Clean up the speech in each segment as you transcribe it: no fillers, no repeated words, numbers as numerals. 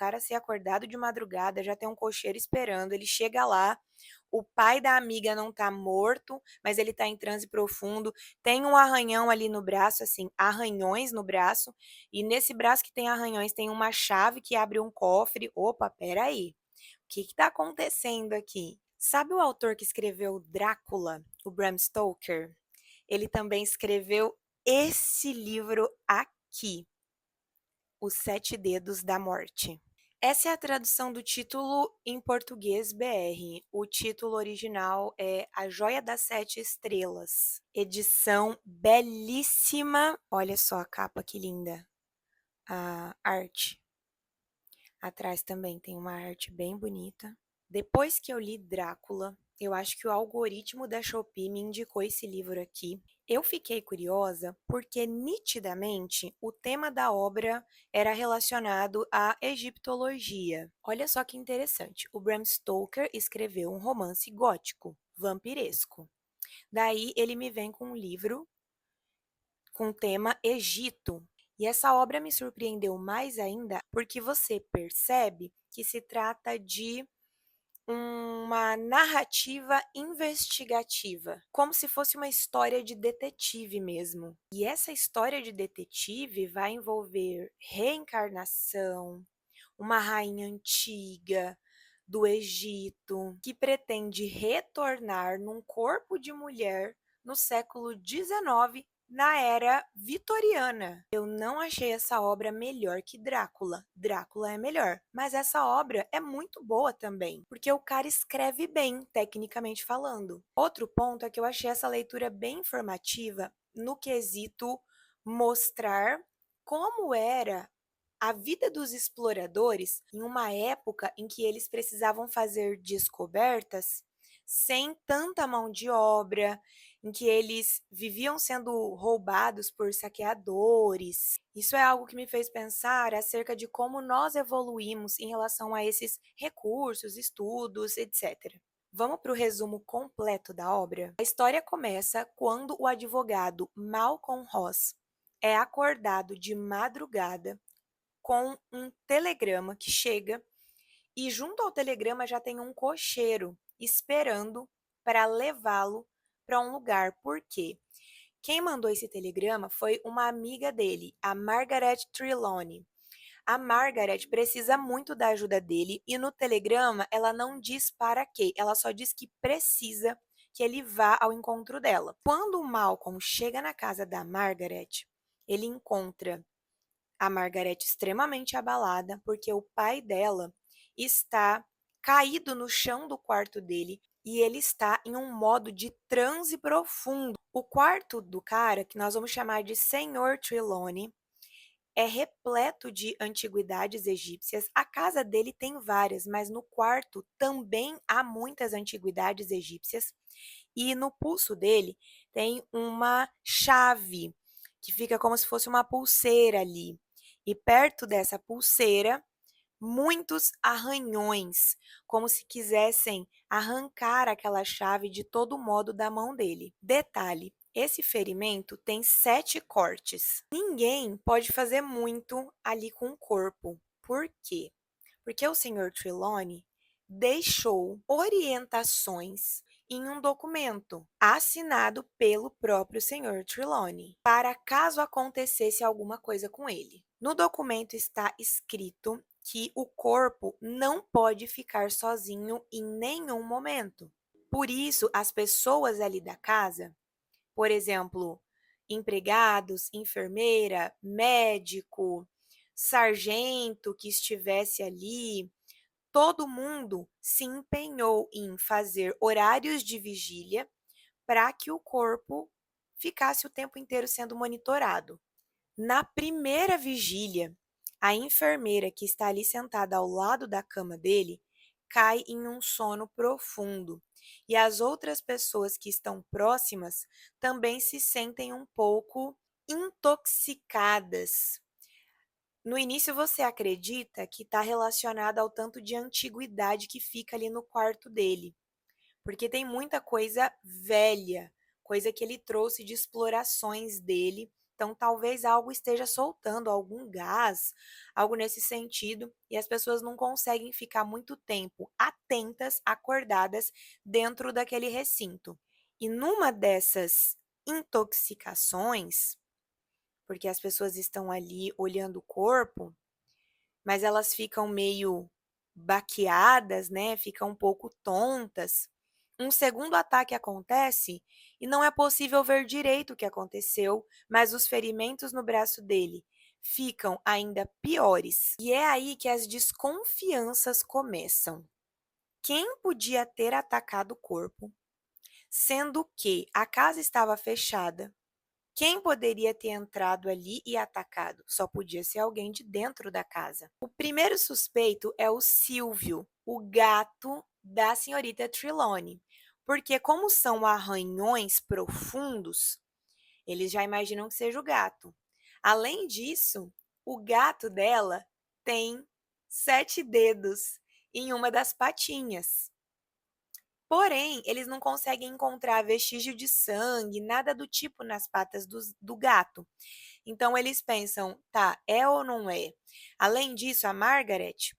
cara ser acordado de madrugada, já tem um cocheiro esperando, ele chega lá, o pai da amiga não tá morto, mas ele tá em transe profundo, tem um arranhão ali no braço, assim, arranhões no braço, e nesse braço que tem arranhões tem uma chave que abre um cofre. Opa, espera aí, o que que tá acontecendo aqui? Sabe o autor que escreveu Drácula, o Bram Stoker? Ele também escreveu esse livro aqui, Os Sete Dedos da Morte. Essa é a tradução do título em português BR. O título original é A Joia das Sete Estrelas. Edição belíssima. Olha só a capa que linda. A arte. Atrás também tem uma arte bem bonita. Depois que eu li Drácula, eu acho que o algoritmo da Shopee me indicou esse livro aqui. Eu fiquei curiosa porque nitidamente o tema da obra era relacionado à egiptologia. Olha só que interessante. O Bram Stoker escreveu um romance gótico, vampiresco. Daí ele me vem com um livro com o tema Egito. E essa obra me surpreendeu mais ainda porque você percebe que se trata de uma narrativa investigativa, como se fosse uma história de detetive mesmo. E essa história de detetive vai envolver reencarnação, uma rainha antiga do Egito que pretende retornar num corpo de mulher no século XIX, na era vitoriana. Eu não achei essa obra melhor que Drácula. Drácula é melhor, mas essa obra é muito boa também, porque o cara escreve bem, tecnicamente falando. Outro ponto é que eu achei essa leitura bem informativa no quesito mostrar como era a vida dos exploradores em uma época em que eles precisavam fazer descobertas sem tanta mão de obra, em que eles viviam sendo roubados por saqueadores. Isso é algo que me fez pensar acerca de como nós evoluímos em relação a esses recursos, estudos, etc. Vamos para o resumo completo da obra? A história começa quando o advogado Malcolm Ross é acordado de madrugada com um telegrama que chega e junto ao telegrama já tem um cocheiro esperando para levá-lo para um lugar. Por quê? Quem mandou esse telegrama foi uma amiga dele, a Margaret Trelawney. A Margaret precisa muito da ajuda dele e no telegrama ela não diz para quê, ela só diz que precisa que ele vá ao encontro dela. Quando o Malcolm chega na casa da Margaret, ele encontra a Margaret extremamente abalada porque o pai dela está caído no chão do quarto dele e ele está em um modo de transe profundo. O quarto do cara, que nós vamos chamar de Senhor Trelawney, é repleto de antiguidades egípcias. A casa dele tem várias, mas no quarto também há muitas antiguidades egípcias. E no pulso dele tem uma chave que fica como se fosse uma pulseira ali. E perto dessa pulseira, muitos arranhões, como se quisessem arrancar aquela chave de todo modo da mão dele. Detalhe: esse ferimento tem 7 cortes. Ninguém pode fazer muito ali com o corpo. Por quê? Porque o senhor Trelawney deixou orientações em um documento assinado pelo próprio senhor Trelawney, para caso acontecesse alguma coisa com ele. No documento está escrito que o corpo não pode ficar sozinho em nenhum momento. Por isso, as pessoas ali da casa, por exemplo, empregados, enfermeira, médico, sargento que estivesse ali, todo mundo se empenhou em fazer horários de vigília para que o corpo ficasse o tempo inteiro sendo monitorado. Na primeira vigília, a enfermeira que está ali sentada ao lado da cama dele cai em um sono profundo e as outras pessoas que estão próximas também se sentem um pouco intoxicadas. No início você acredita que está relacionado ao tanto de antiguidade que fica ali no quarto dele, porque tem muita coisa velha, coisa que ele trouxe de explorações dele, Então, talvez algo esteja soltando, algum gás, algo nesse sentido, e as pessoas não conseguem ficar muito tempo atentas, acordadas dentro daquele recinto. E numa dessas intoxicações, porque as pessoas estão ali olhando o corpo, mas elas ficam meio baqueadas, né, ficam um pouco tontas. Um segundo ataque acontece e não é possível ver direito o que aconteceu, mas os ferimentos no braço dele ficam ainda piores. E é aí que as desconfianças começam. Quem podia ter atacado o corpo, sendo que a casa estava fechada? Quem poderia ter entrado ali e atacado? Só podia ser alguém de dentro da casa. O primeiro suspeito é o Silvio, o gato da senhorita Trelawney, porque como são arranhões profundos, eles já imaginam que seja o gato. Além disso, o gato dela tem 7 dedos em uma das patinhas. Porém, eles não conseguem encontrar vestígio de sangue, nada do tipo nas patas do gato. Então eles pensam: "Tá, é ou não é?". Além disso, a Margaret,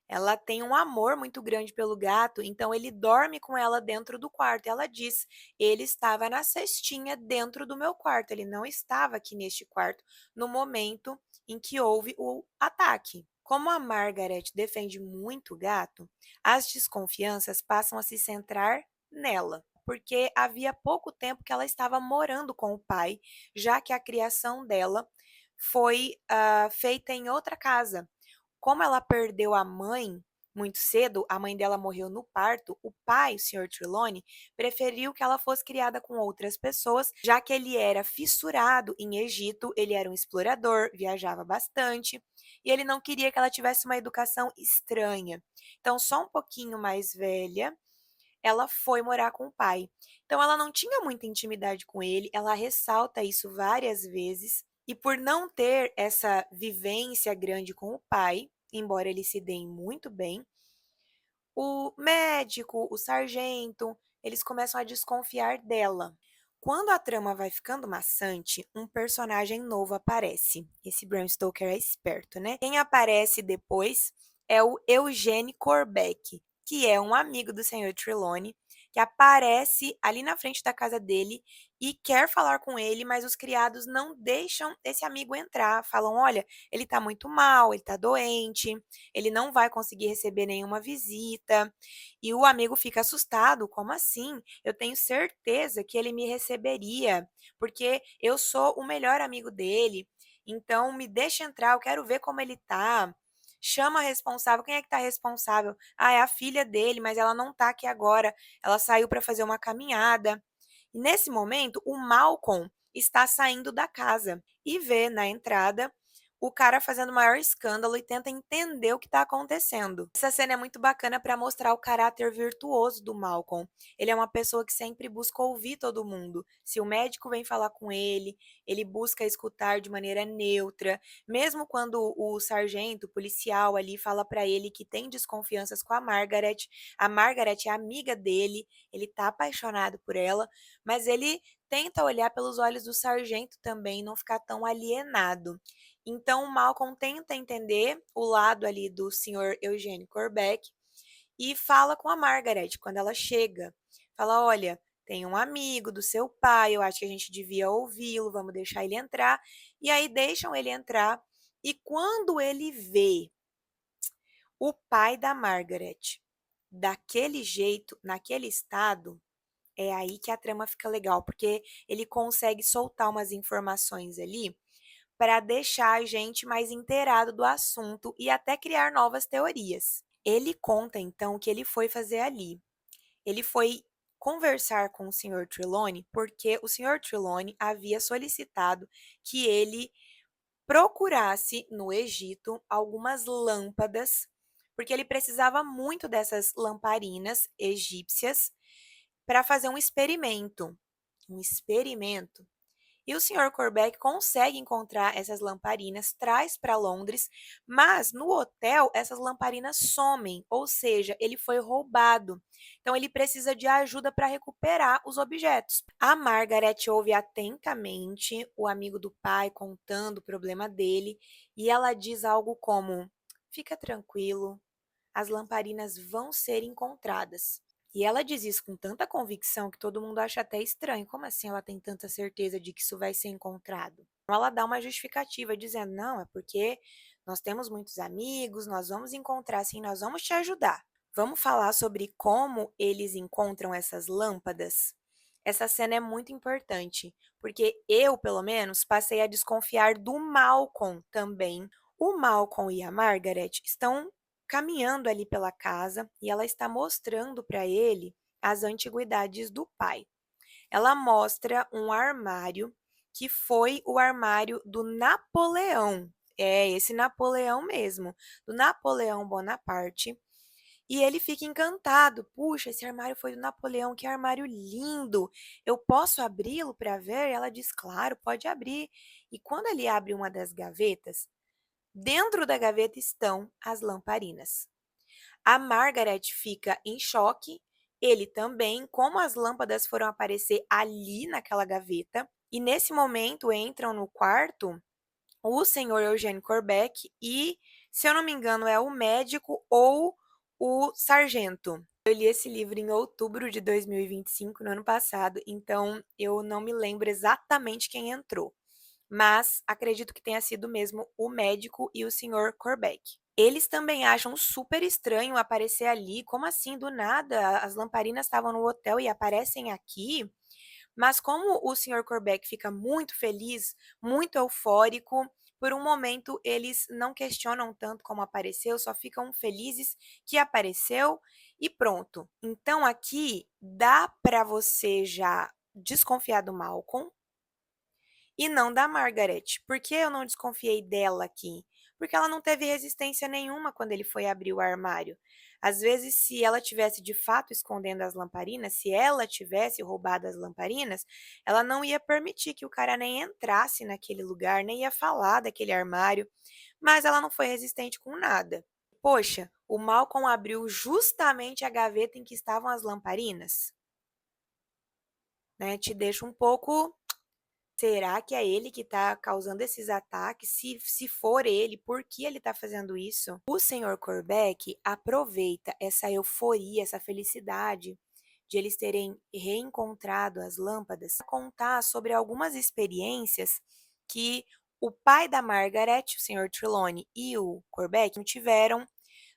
ela tem um amor muito grande pelo gato, então ele dorme com ela dentro do quarto. Ela diz: "Ele estava na cestinha dentro do meu quarto, ele não estava aqui neste quarto no momento em que houve o ataque". Como a Margaret defende muito o gato, as desconfianças passam a se centrar nela, porque havia pouco tempo que ela estava morando com o pai, já que a criação dela foi, feita em outra casa. Como ela perdeu a mãe muito cedo, a mãe dela morreu no parto, o pai, o senhor Trelawney, preferiu que ela fosse criada com outras pessoas, já que ele era fissurado em Egito, ele era um explorador, viajava bastante, e ele não queria que ela tivesse uma educação estranha. Então, só um pouquinho mais velha, ela foi morar com o pai. Então ela não tinha muita intimidade com ele, ela ressalta isso várias vezes, e por não ter essa vivência grande com o pai, embora eles se deem muito bem, o médico, o sargento, eles começam a desconfiar dela. Quando a trama vai ficando maçante, um personagem novo aparece. Esse Bram Stoker é esperto, né? Quem aparece depois é o Eugene Corbeck, que é um amigo do senhor Trelawney, que aparece ali na frente da casa dele e quer falar com ele, mas os criados não deixam esse amigo entrar. Falam: olha, ele tá muito mal, ele tá doente, ele não vai conseguir receber nenhuma visita. E o amigo fica assustado: como assim? Eu tenho certeza que ele me receberia, porque eu sou o melhor amigo dele. Então me deixa entrar, eu quero ver como ele tá. Chama a responsável. Quem é que tá responsável? Ah, é a filha dele, mas ela não tá aqui agora. Ela saiu para fazer uma caminhada. E nesse momento, o Malcolm está saindo da casa e vê na entrada o cara fazendo o maior escândalo e tenta entender o que está acontecendo. Essa cena é muito bacana para mostrar o caráter virtuoso do Malcolm. Ele é uma pessoa que sempre busca ouvir todo mundo. Se o médico vem falar com ele busca escutar de maneira neutra. Mesmo quando o sargento, o policial ali, fala para ele que tem desconfianças com a Margaret é amiga dele, ele tá apaixonado por ela, mas ele tenta olhar pelos olhos do sargento também, não ficar tão alienado. Então, o Malcolm tenta entender o lado ali do senhor Eugênio Corbeck e fala com a Margaret quando ela chega. Fala: olha, tem um amigo do seu pai, eu acho que a gente devia ouvi-lo, vamos deixar ele entrar. E aí deixam ele entrar. E quando ele vê o pai da Margaret daquele jeito, naquele estado, é aí que a trama fica legal, porque ele consegue soltar umas informações ali para deixar a gente mais inteirado do assunto e até criar novas teorias. Ele conta então o que ele foi fazer ali. Ele foi conversar com o senhor Trelawney porque o senhor Trelawney havia solicitado que ele procurasse no Egito algumas lâmpadas, porque ele precisava muito dessas lamparinas egípcias para fazer um experimento. Um experimento. E o senhor Corbeck consegue encontrar essas lamparinas, traz para Londres, mas no hotel essas lamparinas somem, ou seja, ele foi roubado. Então ele precisa de ajuda para recuperar os objetos. A Margaret ouve atentamente o amigo do pai contando o problema dele e ela diz algo como: "Fica tranquilo, as lamparinas vão ser encontradas". E ela diz isso com tanta convicção que todo mundo acha até estranho. Como assim ela tem tanta certeza de que isso vai ser encontrado? Então ela dá uma justificativa dizendo: "Não, é porque nós temos muitos amigos, nós vamos encontrar sim, nós vamos te ajudar". Vamos falar sobre como eles encontram essas lâmpadas? Essa cena é muito importante, porque eu, pelo menos, passei a desconfiar do Malcolm também. O Malcolm e a Margaret estão caminhando ali pela casa e ela está mostrando para ele as antiguidades do pai. Ela mostra um armário que foi o armário do Napoleão. É esse Napoleão mesmo, do Napoleão Bonaparte. E ele fica encantado. Puxa, esse armário foi do Napoleão, que armário lindo! Eu posso abri-lo para ver? Ela diz: Claro, pode abrir. E quando ele abre uma das gavetas, dentro da gaveta estão as lamparinas. A Margaret fica em choque, ele também, como as lâmpadas foram aparecer ali naquela gaveta. E nesse momento entram no quarto o senhor Eugênio Corbeck e, se eu não me engano, é o médico ou o sargento. Eu li esse livro em outubro de 2025, no ano passado, então eu não me lembro exatamente quem entrou, mas acredito que tenha sido mesmo o médico e o senhor Corbeck. Eles também acham super estranho aparecer ali, como assim, do nada? As lamparinas estavam no hotel e aparecem aqui? Mas como o senhor Corbeck fica muito feliz, muito eufórico, por um momento eles não questionam tanto como apareceu, só ficam felizes que apareceu e pronto. Então aqui dá para você já desconfiar do Malcolm e não da Margaret. Por que eu não desconfiei dela aqui? Porque ela não teve resistência nenhuma quando ele foi abrir o armário. Às vezes, se ela tivesse de fato escondendo as lamparinas, se ela tivesse roubado as lamparinas, ela não ia permitir que o cara nem entrasse naquele lugar, nem ia falar daquele armário. Mas ela não foi resistente com nada. Poxa, o Malcolm abriu justamente a gaveta em que estavam as lamparinas, né? Te deixa um pouco. Será que é ele que está causando esses ataques? Se for ele, por que ele está fazendo isso? O senhor Corbeck aproveita essa euforia, essa felicidade de eles terem reencontrado as lâmpadas para contar sobre algumas experiências que o pai da Margaret, o senhor Trelawney, e o Corbeck tiveram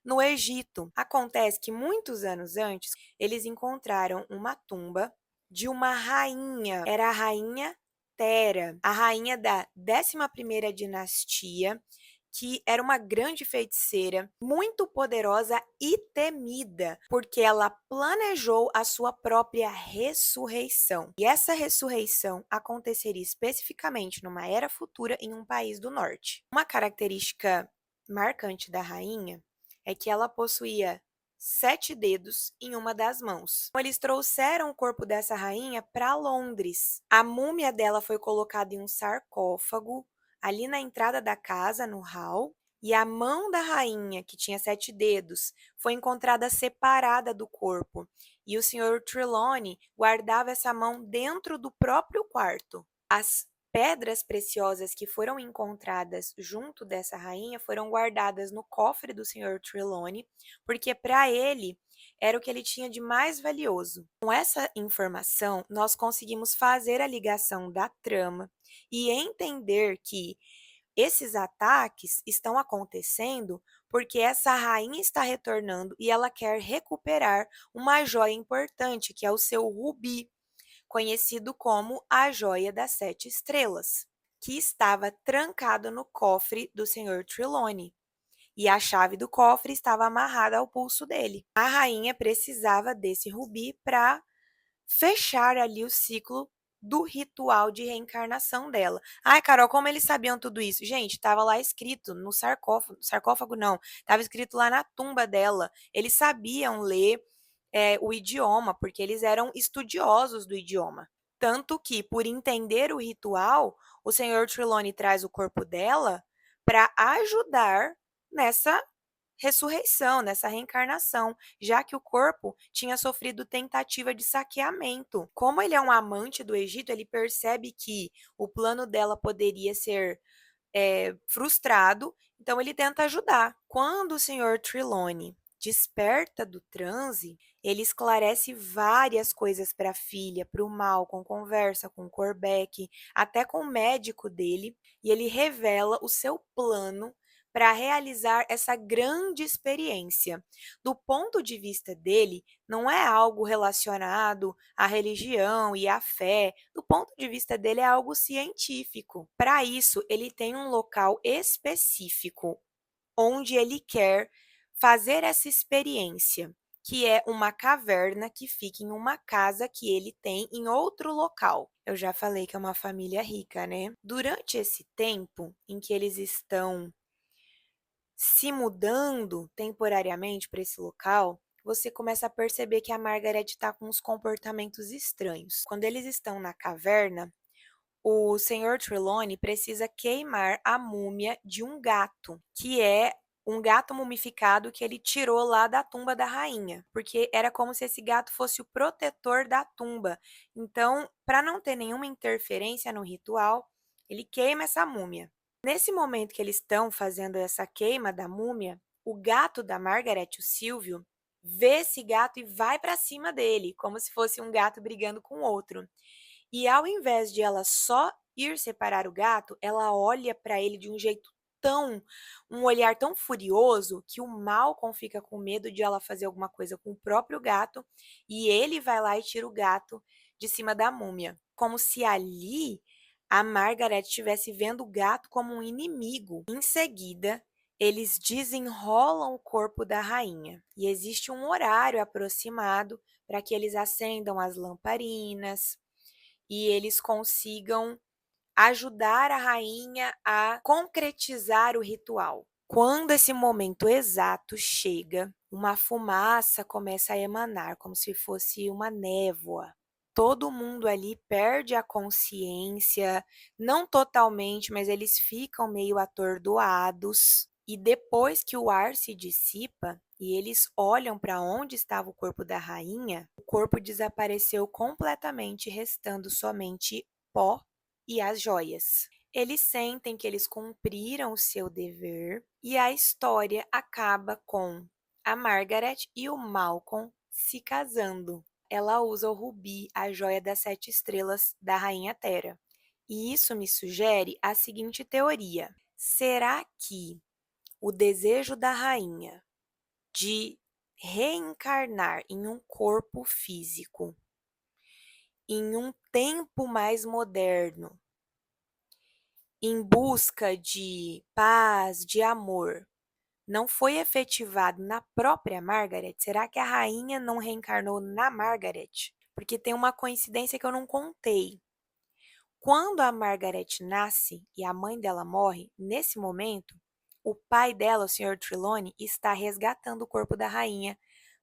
no Egito. Acontece que muitos anos antes, eles encontraram uma tumba de uma rainha. Era a rainha Tera, a rainha da 11ª dinastia, que era uma grande feiticeira, muito poderosa e temida, porque ela planejou a sua própria ressurreição. E essa ressurreição aconteceria especificamente numa era futura em um país do norte. Uma característica marcante da rainha é que ela possuía 7 dedos em uma das mãos. Então, eles trouxeram o corpo dessa rainha para Londres. A múmia dela foi colocada em um sarcófago ali na entrada da casa, no hall, e a mão da rainha, que tinha 7 dedos, foi encontrada separada do corpo. E o senhor Trelawney guardava essa mão dentro do próprio quarto. As pedras preciosas que foram encontradas junto dessa rainha foram guardadas no cofre do senhor Trelawney, porque para ele era o que ele tinha de mais valioso. Com essa informação, nós conseguimos fazer a ligação da trama e entender que esses ataques estão acontecendo porque essa rainha está retornando e ela quer recuperar uma joia importante, que é o seu rubi, conhecido como a Joia das 7 Estrelas, que estava trancado no cofre do senhor Trelawney. E a chave do cofre estava amarrada ao pulso dele. A rainha precisava desse rubi para fechar ali o ciclo do ritual de reencarnação dela. Ai, Carol, como eles sabiam tudo isso? Gente, estava lá escrito no sarcófago, sarcófago não, estava escrito lá na tumba dela. Eles sabiam ler o idioma, porque eles eram estudiosos do idioma. Tanto que, por entender o ritual, o senhor Trelawney traz o corpo dela para ajudar nessa ressurreição, nessa reencarnação, já que o corpo tinha sofrido tentativa de saqueamento. Como ele é um amante do Egito, ele percebe que o plano dela poderia ser frustrado, então ele tenta ajudar. Quando o senhor Trelawney desperta do transe, ele esclarece várias coisas para a filha, para o Malcolm, conversa com o Corbeck, até com o médico dele, e ele revela o seu plano para realizar essa grande experiência. Do ponto de vista dele, não é algo relacionado à religião e à fé. Do ponto de vista dele, é algo científico. Para isso, ele tem um local específico onde ele quer fazer essa experiência, que é uma caverna que fica em uma casa que ele tem em outro local. Eu já falei que é uma família rica, né? Durante esse tempo em que eles estão se mudando temporariamente para esse local, você começa a perceber que a Margaret está com uns comportamentos estranhos. Quando eles estão na caverna, o senhor Trelawney precisa queimar a múmia de um gato, que é um gato mumificado que ele tirou lá da tumba da rainha, porque era como se esse gato fosse o protetor da tumba. Então, para não ter nenhuma interferência no ritual, ele queima essa múmia. Nesse momento que eles estão fazendo essa queima da múmia, o gato da Margaret, o Silvio, vê esse gato e vai para cima dele, como se fosse um gato brigando com outro. E ao invés de ela só ir separar o gato, ela olha para ele de um jeito um olhar tão furioso que o Malcolm fica com medo de ela fazer alguma coisa com o próprio gato e ele vai lá e tira o gato de cima da múmia, como se ali a Margaret estivesse vendo o gato como um inimigo. Em seguida, eles desenrolam o corpo da rainha e existe um horário aproximado para que eles acendam as lamparinas e eles consigam ajudar a rainha a concretizar o ritual. Quando esse momento exato chega, uma fumaça começa a emanar, como se fosse uma névoa. Todo mundo ali perde a consciência, não totalmente, mas eles ficam meio atordoados. E depois que o ar se dissipa e eles olham para onde estava o corpo da rainha, o corpo desapareceu completamente, restando somente pó e as joias. Eles sentem que eles cumpriram o seu dever e a história acaba com a Margaret e o Malcolm se casando. Ela usa o rubi, a joia das 7 estrelas da Rainha Terra. E isso me sugere a seguinte teoria: será que o desejo da rainha de reencarnar em um corpo físico, em um tempo mais moderno, em busca de paz, de amor, não foi efetivado na própria Margaret? Será que a rainha não reencarnou na Margaret? Porque tem uma coincidência que eu não contei. Quando a Margaret nasce e a mãe dela morre, nesse momento, o pai dela, o senhor Trelawney, está resgatando o corpo da rainha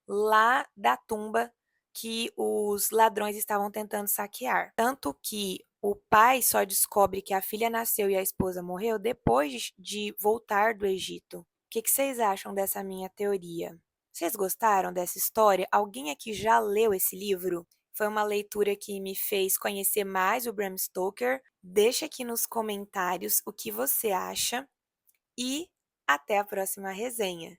lá da tumba que os ladrões estavam tentando saquear. Tanto que o pai só descobre que a filha nasceu e a esposa morreu depois de voltar do Egito. O que vocês acham dessa minha teoria? Vocês gostaram dessa história? Alguém aqui já leu esse livro? Foi uma leitura que me fez conhecer mais o Bram Stoker. Deixa aqui nos comentários o que você acha e até a próxima resenha.